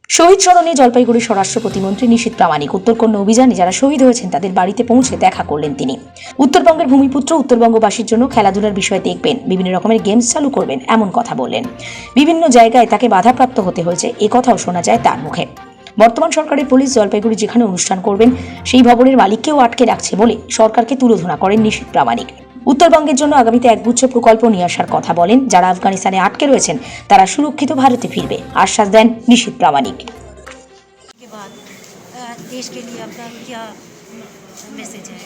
শহীদ স্মরণে জলপাইগুড়ি স্বরাষ্ট্র প্রতিমন্ত্রী নিশীথ প্রামাণিক উত্তরকন্যা অভিযানে যারা শহীদ হয়েছেন তাদের বাড়িতে পৌঁছে দেখা করলেন তিনি। উত্তরবঙ্গের ভূমিপুত্র উত্তরবঙ্গবাসীর জন্য খেলাধুলার বিষয় দেখবেন, বিভিন্ন রকমের গেমস চালু করবেন এমন কথা বললেন। বিভিন্ন জায়গায় তাকে বাধাপ্রাপ্ত হতে হয়েছে এ কথাও শোনা যায় তার মুখে। বর্তমান সরকারের পুলিশ জলপাইগুড়ি যেখানে অনুষ্ঠান করবেন সেই ভবনের মালিককেও আটকে রাখছে বলে সরকারকে তুলোধনা করেন নিশীথ প্রামাণিক। উত্তরবঙ্গের জন্য আগামীতে একগুচ্ছ প্রকল্প নিয়ে আসার কথা বলেন। যারা আফগানিস্তানে আটকে রয়েছেন তারা সুরক্ষিত ভারতে ফিরবে আশ্বাস দেন নিশীথ প্রামাণিক। के बाद देश के लिए आपका क्या मैसेज है?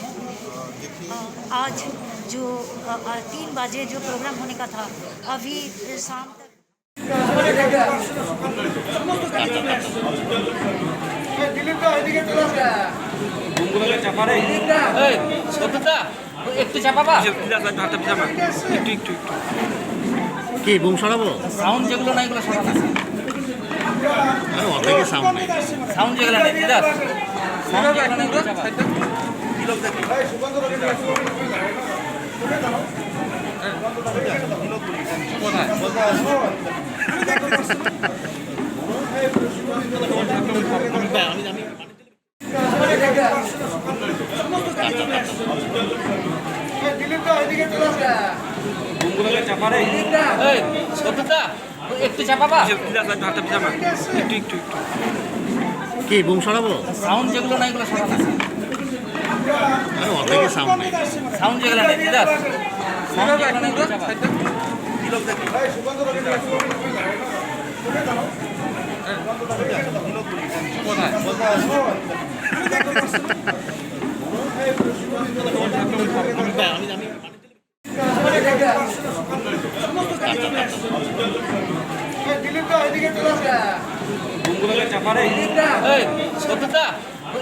आज जो 3 बजे जो प्रोग्राम होने का था, अभी शाम तक একটু চাপাবা কি বুম সরাবো? সাউন্ড যেগুলো না এগুলো সরানো আরে অর্ধেকের সাউন্ড নেই। সাউন্ড যেগুলো নেই দিদা সাউন্ড যেগুলো না এগুলো চাপা একটু চাপাবা কি বুম সরাবো? সাউন্ড যেগুলো না এগুলো সরানো আরে অর্ধেকের সাউন্ড নেই। সাউন্ড যেগুলো নেই দিদা সাউন্ড যেগুলো না এগুলো চাপা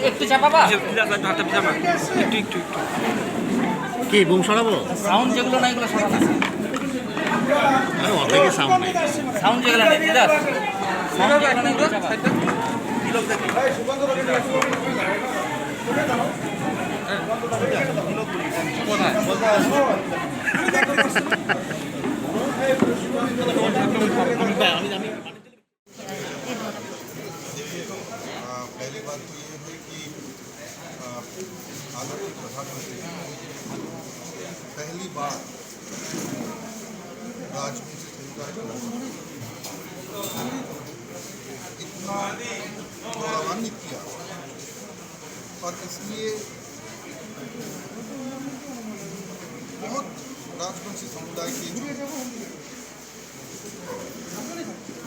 একটু চাপাবা কি বুম সরাবো? সাউন্ড যেগুলো না এগুলো সরানো আরে অর্ধেকের সাউন্ড নেই। সাউন্ড যেগুলো নেই দিদা সাউন্ড যেগুলো না এগুলো চাপা पहली बात तो ये है कि आदरणीय प्रधानमंत्री पहली बार राजवंशी समुदाय को इतना गौरवान्वित किया और इसलिए बहुत राजवंशी समुदाय के जो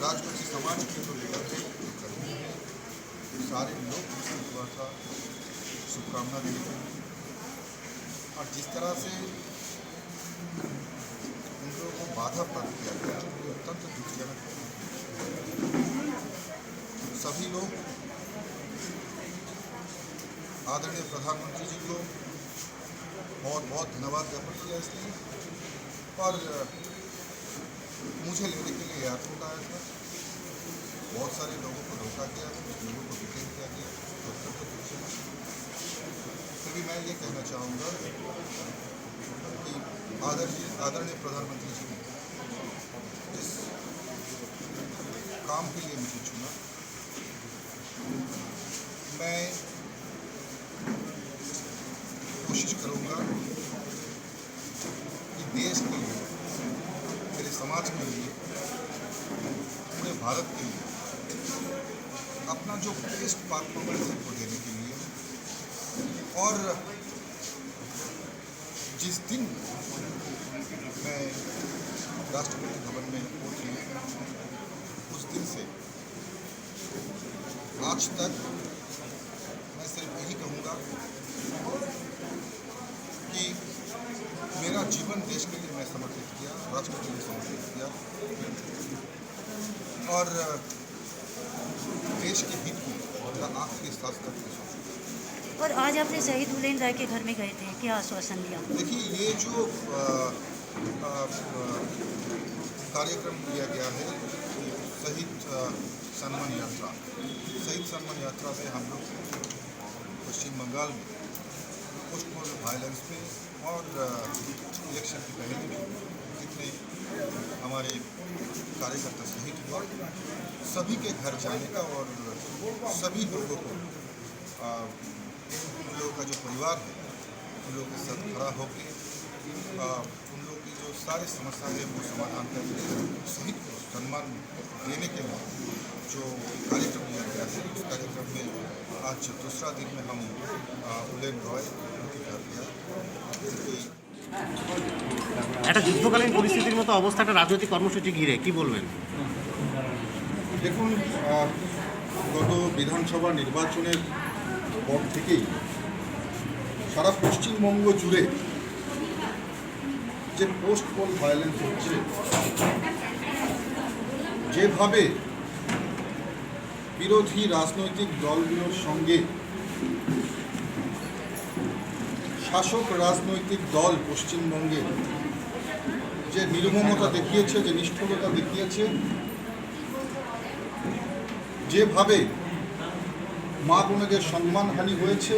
राजवंशी समाज के जो लेकर के सारे लोग उनसे हुआ था शुभकामना देने के लिए और जिस तरह से उन लोगों को बाधा प्राप्त किया गया ये अत्यंत दुखजनक है। सभी लोग आदरणीय प्रधानमंत्री जी को बहुत बहुत धन्यवाद ज्ञापन किया इसलिए और मुझे लेने के लिए एयरपोर्ट आया था। बहुत सारे लोगों को रोका गया, कुछ लोगों को डिटेन किया गया, फिर भी मैं ये कहना चाहूँगा कि आदरणीय प्रधानमंत्री जी ने जिस काम के लिए मुझे चुना, मैं कोशिश करूँगा कि देश के लिए, मेरे समाज के लिए, पूरे भारत के लिए अपना जो बेस्ट परफॉर्मेंस है वो देने के लिए और जिस दिन मैं राष्ट्रपति भवन में पहुंची उस दिन से आज तक मैं सिर्फ यही कहूँगा कि मेरा जीवन देश के लिए मैं समर्पित किया, राष्ट्र के लिए समर्पित किया और देश के हित को आखिरी सांस तक। और आज आपने शहीद उलेन राय के घर में गए थे, क्या आश्वासन दिया? देखिए ये जो कार्यक्रम किया गया है शहीद सम्मान यात्रा में हम लोग पश्चिम बंगाल में पोस्ट पोल वायलेंस पे और इलेक्शन के पहले भी जितने हमारे कार्यकर्ता शहीद हुआ, सभी के घर जाने का और सभी लोगों को उन लोगों का जो परिवार है उन लोगों के साथ खड़ा होकर उन लोगों की जो सारी समस्या है वो समाधान करके शहीद को सम्मान देने के लिए जो कार्यक्रम लिया गया है, उस कार्यक्रम में आज दूसरा दिन में हम उलेन रॉय उनके घर गया। একটা যুদ্ধকালীন পরিস্থিতির মতো অবস্থা একটা রাজনৈতিক কর্মসূচি ঘিরে কি বলবেন? দেখুন, গত বিধানসভা নির্বাচনের পর থেকেই সারা পশ্চিমবঙ্গ জুড়ে যে পোস্ট পোল ভায়োলেন্স হচ্ছে, যেভাবে বিরোধী রাজনৈতিক দলগুলোর সঙ্গে শাসক রাজনৈতিক দল পশ্চিমবঙ্গে যে নির্মমতা দেখিয়েছে, যে নিষ্ঠুরতা দেখিয়েছে, যেভাবে মা বোনেদের সম্মানহানি হয়েছে,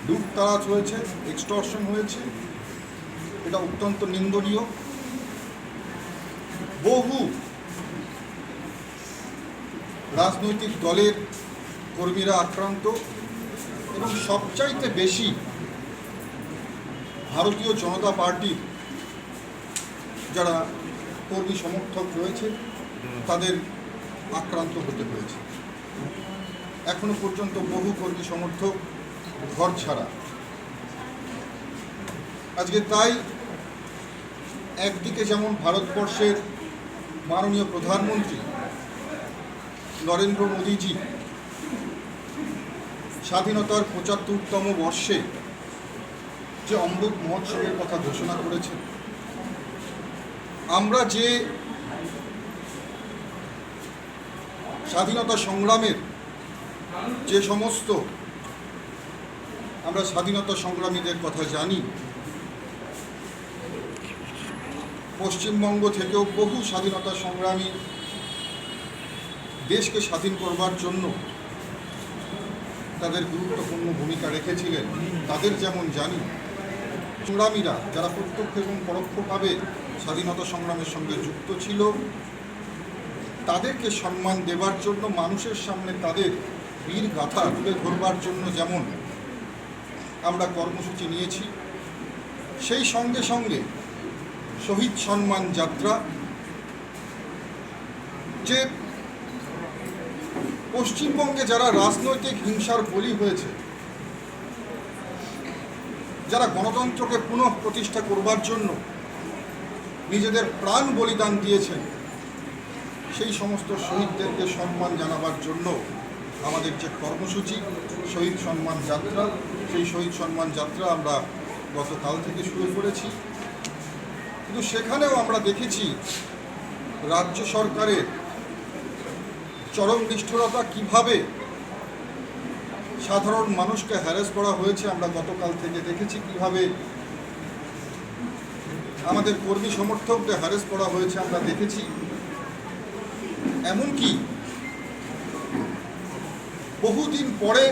লুটতরাজ হয়েছে, এক্সটর্শন হয়েছে, এটা অত্যন্ত নিন্দনীয়। বহু রাজনৈতিক দলের কর্মীরা আক্রান্ত এবং সবচাইতে বেশি ভারতীয় জনতা পার্টির যারা কর্মী সমর্থক রয়েছে তাদের আক্রান্ত হতে হয়েছে। এখনো পর্যন্ত বহু কর্মী সমর্থক ঘর ছাড়া। আজকে তাই একদিকে যেমন ভারতবর্ষের মাননীয় প্রধানমন্ত্রী নরেন্দ্র মোদীজি স্বাধীনতার ৭৫তম বর্ষে যে অমৃত মহোৎসবের কথা ঘোষণা করেছেন, আমরা যে স্বাধীনতা সংগ্রামের যে সমস্ত আমরা স্বাধীনতা সংগ্রামীদের কথা জানি, পশ্চিমবঙ্গ থেকেও বহু স্বাধীনতা সংগ্রামী দেশকে স্বাধীন করবার জন্য তাদের গুরুত্বপূর্ণ ভূমিকা রেখেছিলেন, তাদের যেমন জানি, সংগ্রামীরা যারা প্রত্যক্ষ এবং পরোক্ষভাবে স্বাধীনতা সংগ্রামের সঙ্গে যুক্ত ছিল, তাদেরকে সম্মান দেবার জন্য, মানুষের সামনে তাদের বীর গাথা তুলে ধরবার জন্য যেমন আমরা কর্মসূচি নিয়েছি, সেই সঙ্গে সঙ্গে শহীদ সম্মান যাত্রা, যে পশ্চিমবঙ্গে যারা রাজনৈতিক হিংসার বলি হয়েছে, যারা গণতন্ত্রকে পুনঃ প্রতিষ্ঠা করবার জন্য নিজেদের প্রাণ বলিদান দিয়েছেন, সেই সমস্ত শহীদদেরকে সম্মান জানাবার জন্য আমাদের যে কর্মসূচি শহীদ সম্মান যাত্রা, সেই শহীদ সম্মান যাত্রা আমরা গতকাল থেকে শুরু করেছি। কিন্তু সেখানেও আমরা দেখেছি রাজ্য সরকারের চরম নিষ্ঠুরতা, কিভাবে সাধারণ মানুষকে হ্যারাস করা হয়েছে। আমরা গতকাল থেকে দেখেছি কিভাবে আমাদের কর্মী সমর্থকদের হ্যারাস করা হয়েছে, আমরা দেখেছি। এমনকি বহুদিন পরে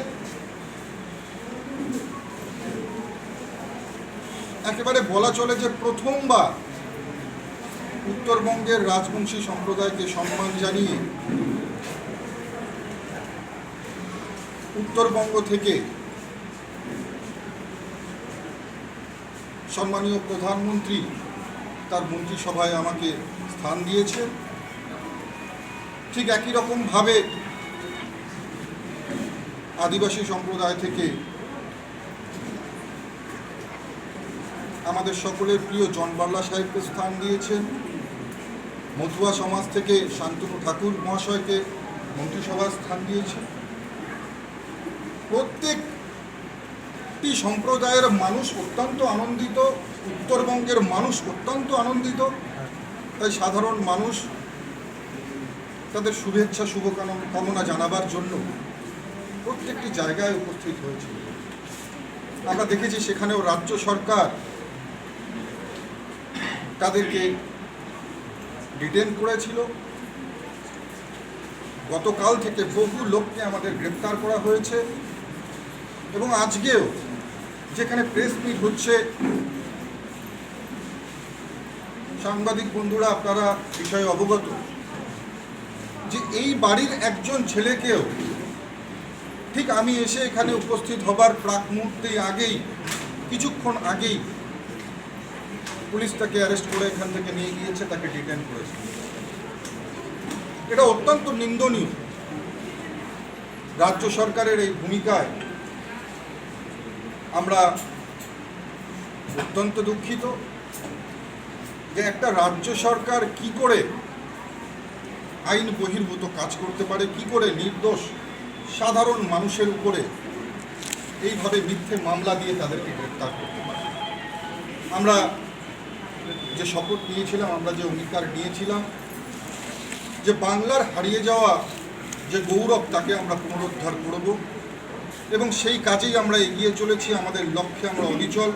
একেবারে বলা চলে যে প্রথমবার উত্তরবঙ্গের রাজবংশী সম্প্রদায়কে সম্মান জানিয়ে উত্তরবঙ্গ থেকে সম্মানীয় প্রধানমন্ত্রী তার মন্ত্রিসভায় আমাকে স্থান দিয়েছে। ঠিক একই রকমভাবে আদিবাসী সম্প্রদায় থেকে আমাদের সকলের প্রিয় জন বার্লা সাহেবকে স্থান দিয়েছেন। মতুয়া সমাজ থেকে শান্তনু ঠাকুর মহাশয়কে মন্ত্রিসভায় স্থান দিয়েছে। প্রত্যেকটি সম্প্রদায়ের মানুষ অত্যন্ত আনন্দিত, উত্তরবঙ্গের মানুষ অত্যন্ত আনন্দিত। তাই সাধারণ মানুষ তাদের শুভেচ্ছা শুভকামনা জানাবার জন্য প্রত্যেকটি জায়গায় উপস্থিত হয়েছিল। আমরা দেখেছি সেখানেও রাজ্য সরকার তাদেরকে ডিটেন করেছিল। গতকাল থেকে বহু লোককে আমাদের গ্রেপ্তার করা হয়েছে এবং আজকেও যেখানে প্রেস মিট হচ্ছে সাংবাদিক বন্ধুরা আপনারা বিষয়ে অবগত যে এই বাড়ির একজন ছেলেকেও ঠিক আমি এসে এখানে উপস্থিত হবার প্রাক মুহূর্তেই কিছুক্ষণ আগেই পুলিশ তাকে অ্যারেস্ট করে এখান থেকে নিয়ে গিয়েছে, তাকে ডিটেন করেছে। এটা অত্যন্ত নিন্দনীয়। রাজ্য সরকারের এই ভূমিকায় আমরা অত্যন্ত দুঃখিত যে একটা রাজ্য সরকার কি করে আইন বহির্ভূত কাজ করতে পারে, কি করে নির্দোষ সাধারণ মানুষের উপরে এইভাবে মিথ্যে মামলা দিয়ে তাদেরকে গ্রেপ্তার করতে পারে। আমরা যে শপথ নিয়েছিলাম, আমরা যে অঙ্গীকার নিয়েছিলাম যে বাংলার হারিয়ে যাওয়া যে গৌরব তাকে আমরা পুনরুদ্ধার করব এবং সেই কাজেই আমরা এগিয়ে চলেছি। আমাদের লক্ষ্যে আমরা অবিচল।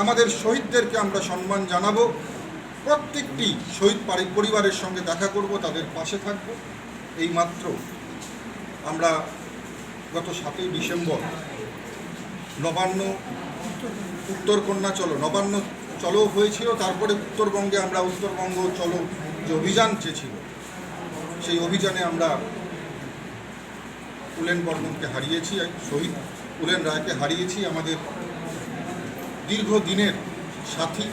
আমাদের শহীদদেরকে আমরা সম্মান জানাবো, প্রত্যেকটি শহীদ পরিবারের সঙ্গে দেখা করব, তাদের পাশে থাকব। এইমাত্র আমরা গত 7ই ডিসেম্বর নবান্ন উত্তরকন্যা নবান্ন চলো হয়েছিল। তারপরে উত্তরবঙ্গে আমরা উত্তরবঙ্গ চলো যে অভিযান চেয়েছিল, সেই অভিযানে আমরা উলেন বর্মনকে হারিয়েছি, শহীদ উলেন রায়কে হারিয়েছি, আমাদের দীর্ঘদিনের সাথী।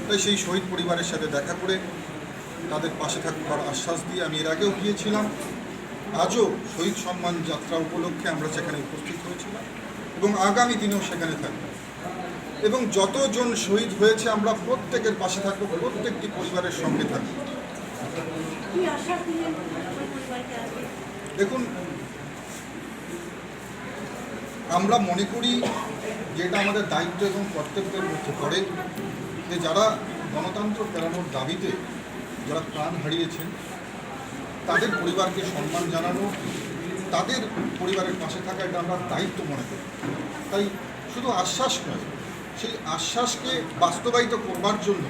তাই সেই শহীদ পরিবারের সাথে দেখা করে তাদের পাশে থাকবার আশ্বাস দিয়ে আমি এর আগেও গিয়েছিলাম। আজও শহীদ সম্মান যাত্রা উপলক্ষে আমরা সেখানে উপস্থিত হয়েছিলাম এবং আগামী দিনেও সেখানে থাকব এবং যতজন শহীদ হয়েছে আমরা প্রত্যেকের পাশে থাকব, প্রত্যেকটি পরিবারের সঙ্গে থাকব। দেখুন, আমরা মনে করি যে এটা আমাদের দায়িত্ব এবং কর্তব্যের মধ্যে পড়ে যে যারা গণতন্ত্র ফেরানোর দাবিতে যারা প্রাণ হারিয়েছেন তাদের পরিবারকে সম্মান জানানো, তাদের পরিবারের পাশে থাকা, এটা আমরা দায়িত্ব মনে করি। তাই শুধু আশ্বাস নয়, সেই আশ্বাসকে বাস্তবায়িত করবার জন্য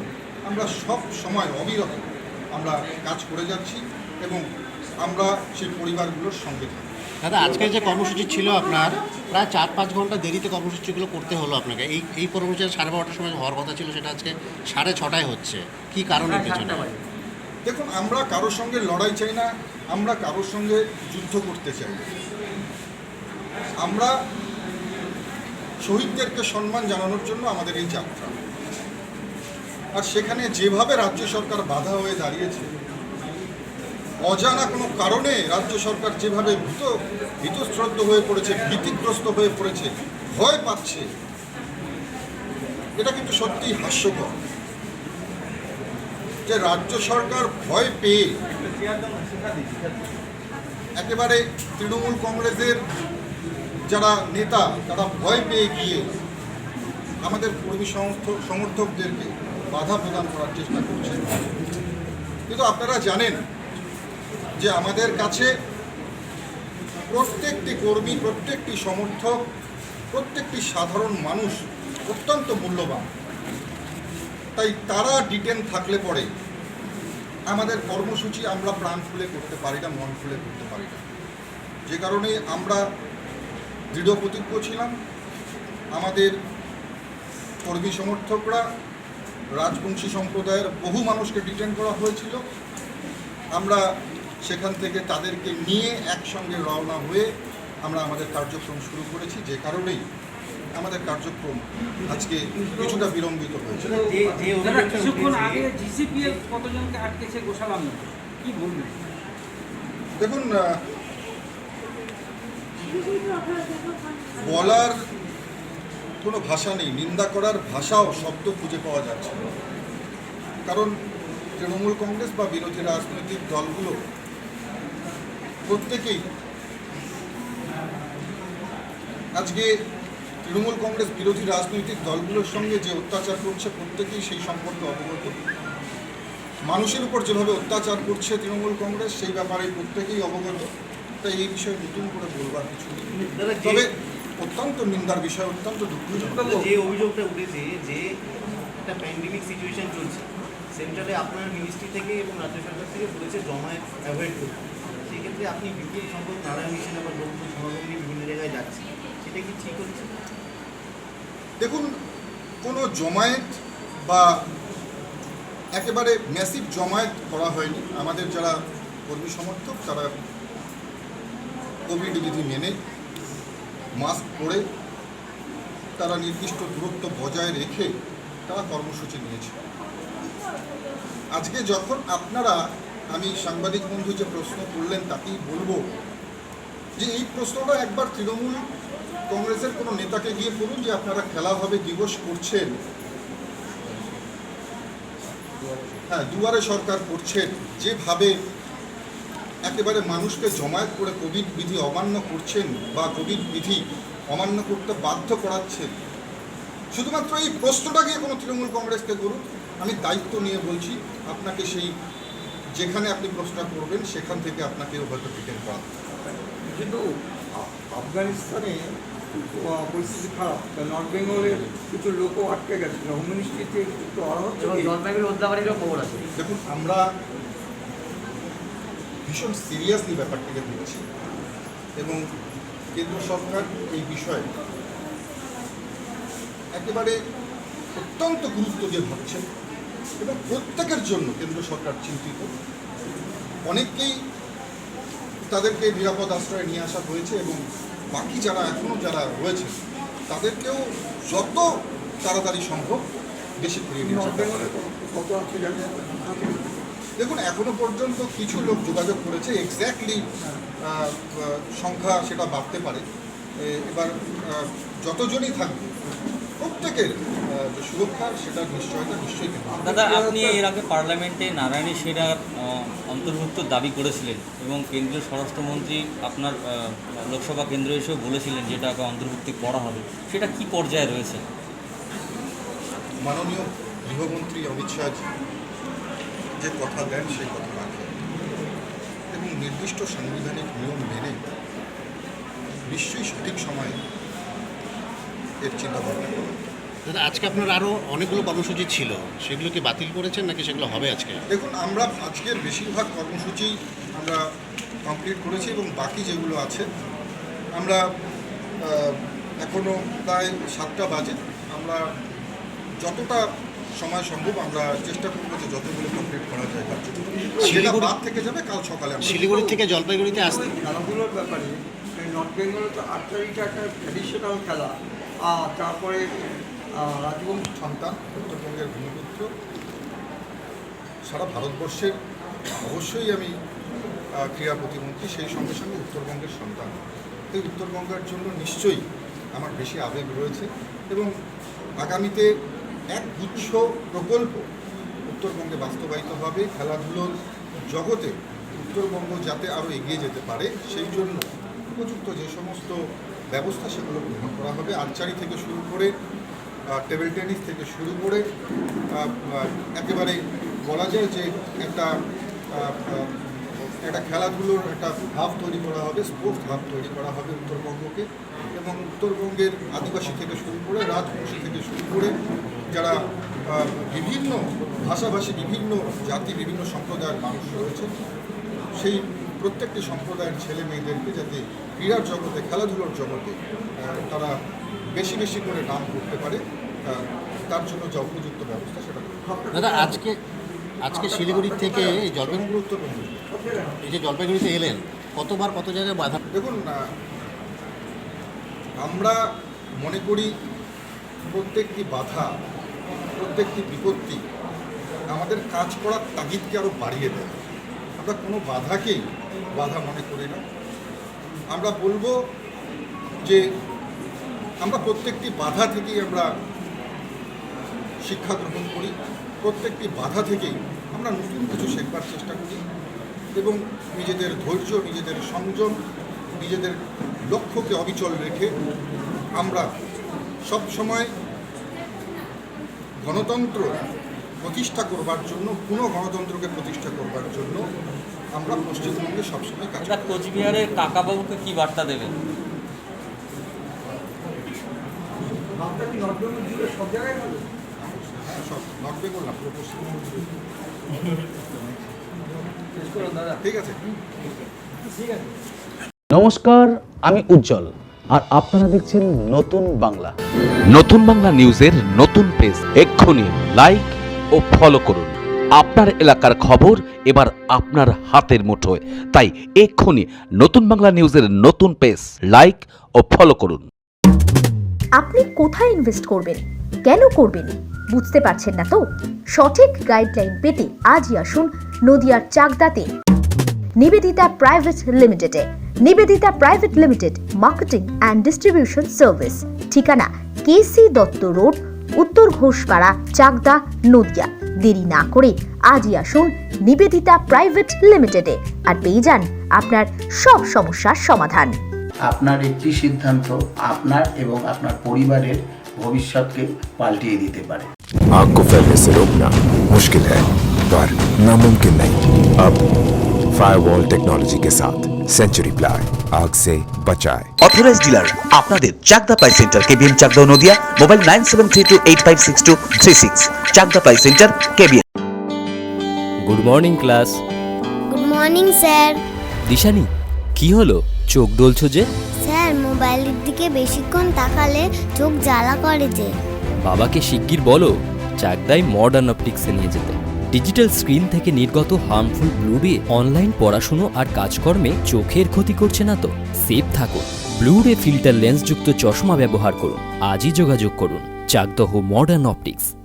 আমরা সব সময় অবিরত আমরা কাজ করে যাচ্ছি এবং আমরা সেই পরিবারগুলোর সঙ্গে থাকি। দাদা, আজকের যে কর্মসূচি ছিল আপনার প্রায় 4-5 ঘন্টা দেরিতে কর্মসূচিগুলো করতে হলো আপনাকে। এই কর্মসূচি 12:30টার সময় হওয়ার কথা ছিল, সেটা আজকে 6:30টায় হচ্ছে। কি কারণের পেছনে? দেখুন, আমরা কারোর সঙ্গে লড়াই চাই না, আমরা কারোর সঙ্গে যুদ্ধ করতে চাই। আমরা শহীদদেরকে সম্মান জানানোর জন্য আমাদের এই যাত্রা। আর সেখানে যেভাবে রাজ্য সরকার বাধা হয়ে দাঁড়িয়েছে, অজানা কোনো কারণে রাজ্য সরকার যেভাবে ভীতশ্রদ্ধ হয়ে পড়েছে, ভীতিগ্রস্ত হয়ে পড়েছে, ভয় পাচ্ছে, এটা কিন্তু সত্যিই হাস্যকর যে রাজ্য সরকার ভয় পেয়ে একেবারে তৃণমূল কংগ্রেসের যারা নেতা তারা ভয় পেয়ে গিয়ে আমাদের কর্মী সমর্থকদেরকে বাধা প্রদান করার চেষ্টা করছেন। কিন্তু আপনারা জানেন যে আমাদের কাছে প্রত্যেকটি কর্মী, প্রত্যেকটি সমর্থক, প্রত্যেকটি সাধারণ মানুষ অত্যন্ত মূল্যবান। তাই তারা ডিটেন থাকলে পরে আমাদের কর্মসূচি আমরা প্রাণ খুলে করতে পারি না, মন খুলে করতে পারি না। যে কারণে আমরা দৃঢ় প্রতিজ্ঞ ছিলাম। আমাদের কর্মী সমর্থকরা, রাজবংশী সম্প্রদায়ের বহু মানুষকে ডিটেন করা হয়েছিল। আমরা সেখান থেকে তাদেরকে নিয়ে একসঙ্গে রওনা হয়ে আমরা আমাদের কার্যক্রম শুরু করেছি। যে কারণেই আমাদের কার্যক্রম আজকে কিছুটা বিলম্বিত হয়েছে। দেখুন, বলার কোনো ভাষা নেই, নিন্দা করার ভাষাও শব্দ খুঁজে পাওয়া যাচ্ছে না। কারণ তৃণমূল কংগ্রেস বা বিরোধী রাজনৈতিক দলগুলো প্রত্যেকেই আজকে তৃণমূল কংগ্রেস বিরোধী রাজনৈতিক দলগুলোর সঙ্গে যে অত্যাচার করছে প্রত্যেকেই সেই সম্পর্কে অবগত। মানুষের উপর যেভাবে অত্যাচার করছে তৃণমূল কংগ্রেস সেই ব্যাপারে প্রত্যেকেই অবগত। তাই এই বিষয়ে নতুন করে বলবার কিছু নেই। তবে অত্যন্ত নিন্দার বিষয়, অত্যন্ত দুঃখজনক। যে অভিযোগটা উঠেছে যে একটা প্যান্ডেমিক সিচুয়েশন চলছে, সেন্ট্রালে আপনার মিনিস্ট্রি থেকে এবং রাজ্য সরকার থেকে বলেছে জমায়েত অ্যাভয়েড করতে। সেক্ষেত্রে আপনি বিপুল সংখ্যক নারায়ণ মিশন আবার লোক সমাগম নিয়ে বিভিন্ন জায়গায় যাচ্ছে, সেটা কি ঠিক হচ্ছে? দেখুন, কোনো জমায়েত বা একেবারে ম্যাসিভ জমায়েত করা হয়নি। আমাদের যারা কর্মী সমর্থক তারা কোভিড বিধি মেনে মাস্ক পরে তারা নির্দিষ্ট দূরত্ব বজায় রেখে তারা কর্মসূচি নিয়েছে। আজকে যখন আপনারা, আমি সাংবাদিক বন্ধু যে প্রশ্ন করলেন তাকেই বলবো যে এই প্রশ্নটা একবার তৃণমূল কংগ্রেসের কোনো নেতাকে গিয়ে করুন যে আপনারা খেলা হবে দিবস করছেন, হ্যাঁ দুয়ারে সরকার করছেন, যেভাবে একেবারে মানুষকে জমায়েত করে কোভিড বিধি অমান্য করছেন বা কোভিড বিধি অমান্য করতে বাধ্য করাচ্ছেন, শুধুমাত্র এই প্রশ্নটা গিয়ে কোনো তৃণমূল কংগ্রেসকে করুন। আমি দায়িত্ব নিয়ে বলছি, আপনাকে সেই যেখানে আপনি প্রশ্নটা করবেন সেখান থেকে আপনাকে হয়তো টিকেট করা। কিন্তু আফগানিস্তানে পরিস্থিতি খারাপ, নর্থ বেঙ্গলের কিছু লোকও আটকে গেছিল, হোম মিনিস্ট্রিতে একটু জলপাইগুড়ি হত্যাকারীরও খবর আছে। দেখুন, আমরা ভীষণ সিরিয়াসলি ব্যাপারটিকে দেখছি এবং কেন্দ্র সরকার এই বিষয়ে একেবারে অত্যন্ত গুরুত্ব দিয়ে ভাবছেন এবং প্রত্যেকের জন্য কেন্দ্র সরকার চিন্তিত। অনেককেই তাদেরকে নিরাপদ আশ্রয়ে নিয়ে আসা হয়েছে এবং বাকি যারা এখনও যারা রয়েছে তাদেরকেও যত তাড়াতাড়ি সম্ভব দেশে ফিরিয়ে নিয়ে আসা হবে। কত আছে জানেন? দেখুন, এখনো পর্যন্ত কিছু লোক যোগাযোগ করেছে, এক্স্যাক্টলি সংখ্যা সেটা বাড়তে পারে। এবার যতজনই থাকবে প্রত্যেকের যে সুরক্ষা সেটা নিশ্চয়ই দাদা, আপনি এর আগে পার্লামেন্টে নারায়ণী সেরা অন্তর্ভুক্ত দাবি করেছিলেন এবং কেন্দ্রীয় স্বরাষ্ট্রমন্ত্রী আপনার লোকসভা কেন্দ্র এসেও বলেছিলেন যেটাকে অন্তর্ভুক্তি করা হবে, সেটা কি পর্যায়ে রয়েছে? মাননীয় গৃহমন্ত্রী অমিত শাহজি যে কথা দেন সেই কথা রাখেন এবং নির্দিষ্ট সাংবিধানিক নিয়ম মেনে নিশ্চয়ই সঠিক সময়ে এর চিন্তা ভাবনা করেন। দাদা, আজকে আপনার আরও অনেকগুলো কর্মসূচি ছিল, সেগুলো কি বাতিল করেছেন নাকি সেগুলো হবে আজকে? দেখুন, আমরা আজকের বেশিরভাগ কর্মসূচি আমরা কমপ্লিট করেছি এবং বাকি যেগুলো আছে আমরা এখনও প্রায় 7টা বাজে, আমরা যতটা সময় সম্ভব আমরা চেষ্টা করবো যে যতগুলো কমপ্লিট করা যায় কার্যক্রম। সেটা বাদ থেকে যাবে কাল সকালে। শিলিগুড়ি থেকে জলপাইগুড়িতে আসতে খেলাধুলোর ব্যাপারে নর্থ বেঙ্গলে তো আর্চারিটা একটা ট্র্যাডিশনাল খেলা, আর তারপরে রাজবংশ সন্তান, উত্তরবঙ্গের ভূমিপুত্র, সারা ভারতবর্ষের অবশ্যই আমি ক্রীড়া প্রতিমন্ত্রী, সেই সঙ্গে সঙ্গে উত্তরবঙ্গের সন্তান। এই উত্তরবঙ্গের জন্য নিশ্চয়ই আমার বেশি আবেগ রয়েছে এবং আগামীতে এক গুচ্ছ প্রকল্প উত্তরবঙ্গে বাস্তবায়িত হবে খেলাধুলোর জগতে। উত্তরবঙ্গ যাতে আরও এগিয়ে যেতে পারে সেই জন্য উপযুক্ত যে সমস্ত ব্যবস্থা সেগুলো গ্রহণ করা হবে। আর্চারি থেকে শুরু করে টেবিল টেনিস থেকে শুরু করে একেবারে বলা যায় যে একটা খেলাধুলোর একটা হাব তৈরি করা হবে, স্পোর্টস হাব তৈরি করা হবে উত্তরবঙ্গকে। এবং উত্তরবঙ্গের আদিবাসী থেকে শুরু করে রাজবংশী থেকে শুরু করে যারা বিভিন্ন ভাষাভাষী, বিভিন্ন জাতি, বিভিন্ন সম্প্রদায়ের মানুষ রয়েছে, সেই প্রত্যেকটি সম্প্রদায়ের ছেলে মেয়েদেরকে যাতে ক্রীড়ার জগতে, খেলাধুলোর জগতে তারা বেশি বেশি করে নাম করতে পারে, তার জন্য যা উপযুক্ত ব্যবস্থা সেটা। দাদা, আজকে শিলিগুড়ি থেকে এই গুরুত্বপূর্ণ এই যে জলপাইগুড়িতে এলেন, কতবার কত জায়গায় বাধা? দেখুন, আমরা মনে করি প্রত্যেকটি বাধা, প্রত্যেকটি বিপত্তি আমাদের কাজ করার তাগিদকে আরও বাড়িয়ে দেয়। আমরা কোনো বাধাকেই বাধা মনে করি না। আমরা বলবো যে আমরা প্রত্যেকটি বাধা থেকেই আমরা শিক্ষা গ্রহণ করি, প্রত্যেকটি বাধা থেকেই আমরা নতুন কিছু শেখবার চেষ্টা করি এবং নিজেদের ধৈর্য, নিজেদের সংযম, নিজেদের লক্ষ্যকে অবিচল রেখে আমরা সবসময় গণতন্ত্র প্রতিষ্ঠা করবার জন্য, পুনঃ গণতন্ত্রকে প্রতিষ্ঠা করবার জন্য আমরা পশ্চিমবঙ্গে সবসময় কাজ করি। কোচবিহারের কাকাবাবুকে কি বার্তা দেবেন? বার্তা কি নর্থ বেঙ্গল জুড়ে সব জায়গায় হবে? হ্যাঁ, সব নর্থ বেঙ্গল না, পুরো পশ্চিমবঙ্গ। ঠিক আছে। নমস্কার, আমি উজ্জ্বল আর আপনারা দেখছেন নতুন বাংলা। নতুন বাংলা নিউজের নতুন পেজ এক্ষুনি লাইক ও ফলো করুন। আপনার এলাকার খবর এবার আপনার হাতের মুঠোয়। তাই এক্ষুনি নতুন বাংলা নিউজের নতুন পেজ লাইক ও ফলো করুন। আপনি কোথায় ইনভেস্ট করবেন, কেন করবেন বুঝতে পারছেন না তো? সঠিক গাইডলাইন পেতে আজই আসুন নদিয়ার চাকদাতে নিবেদিতা প্রাইভেট লিমিটেডে। Nivedita private limited marketing and distribution service, ঠিকানা কেসি দত্ত রোড, উত্তর ঘোষপাড়া, চাকদা, নদিয়া। দেরি না করে আজই আসুন নিবেদিতা প্রাইভেট লিমিটেডে আর পেয়ে যান আপনার সব সমস্যার সমাধান। আপনার একটি সিদ্ধান্ত আপনার এবং আপনার পরিবারের ভবিষ্যৎকে পাল্টিয়ে দিতে পারে। आग को फैलने से रोकना मुश्किल है पर नामुमकिन नहीं। अब फायरवॉल टेक्नोलॉजी के साथ सेंचुरी प्लाई आग से बचाए। অথরাইজড ডিলার আপনাদের Chakdah ply centre, KBM Chakdah ও Nadia. Mobile 9732856236। Chakdah ply centre, KBM. Good morning class. Good morning sir. Dishani, কি হলো, চোখ ডলছো যে? স্যার, মোবাইলের দিকে বেশিক্ষণ তাকালে চোখ জ্বালা করে যে। বাবাকে শিগগির বলো চাকদায় মডার্ন অপটিক্সে নিয়ে যেতে। ডিজিটাল স্ক্রিন থেকে নির্গত হার্মফুল ব্লু রে অনলাইন পড়াশুনো আর কাজকর্মে চোখের ক্ষতি করছে না তো? সেফ থাকুন। ব্লু রে ফিল্টার লেন্সযুক্ত চশমা ব্যবহার করুন। আজই যোগাযোগ করুন চাকদহ মডার্ন অপটিক্স।